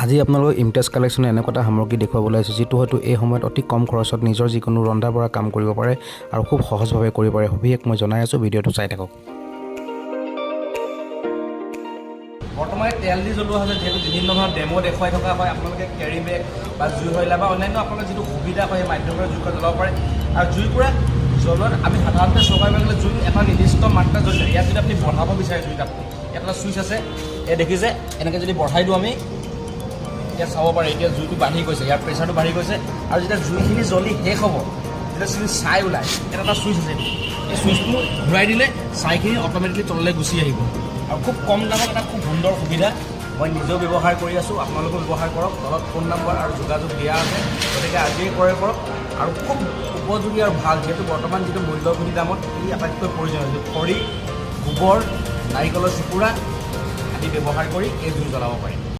আজি আপোনালোকক ইমটেজ কালেকশ্যনে এনেকুৱা এটা সামগ্ৰী দেখুৱাবলৈ আহিছোঁ যিটো হয়তো এই সময়ত অতি কম খৰচত নিজৰ যিকোনো ৰন্ধা বঢ়া কাম কৰিব পাৰে আৰু খুব সহজভাৱে কৰিব পাৰে। সবিশেষ মই জনাই আছোঁ, ভিডিঅ'টো চাই থাকক। বৰ্তমানে তেল দি জ্বলোৱা হৈছে, যিহেতু বিভিন্ন ধৰণৰ ডেমো দেখুৱাই থকা হয়। আপোনালোকে কেৰি বেগ বা জুই হৰিলা বা অন্যান্য আপোনালোকৰ যিটো সুবিধা হয় সেই মাধ্যমেৰে জুইকুৰা জ্বলাব পাৰে। আৰু জুইকুৰা জ্বলোৱাত আমি সাধাৰণতে চৌকাত লাগিলে জুই এটা নিৰ্দিষ্ট মাত্ৰা জ্বলিছে। ইয়াত যদি আপুনি বঢ়াব বিচাৰে জুইত, আপুনি ইয়াত এটা চুইচ আছে, এই দেখিছে এনেকৈ যদি বঢ়াই দিওঁ আমি, এতিয়া চাব পাৰে এতিয়া জুইটো বাঢ়ি গৈছে, ইয়াৰ প্ৰেছাৰটো বাঢ়ি গৈছে। আৰু যেতিয়া জুইখিনি জ্বলি শেষ হ'ব, যেতিয়া জুই ছাই ওলায়, ইয়াত এটা চুইচ আছে, এই চুইচটো ঘূৰাই দিলে ছাইখিনি অট'মেটিকলি তললৈ গুচি আহিব। আৰু খুব কম দামত এটা খুব সুন্দৰ সুবিধা। মই নিজেও ব্যৱহাৰ কৰি আছোঁ, আপোনালোকেও ব্যৱহাৰ কৰক। তলত ফোন নম্বৰ আৰু যোগাযোগ দিয়া আছে, গতিকে আজিয়ে ক্ৰয় কৰক। আৰু খুব উপযোগী আৰু ভাল, যিহেতু বৰ্তমান যিটো মূল্যবৃদ্ধি দামত ই আটাইতকৈ প্ৰয়োজনীয়। খৰি, গোবৰ, নাৰিকলৰ চুকুৰা আদি ব্যৱহাৰ কৰি এই জুই জ্বলাব পাৰি।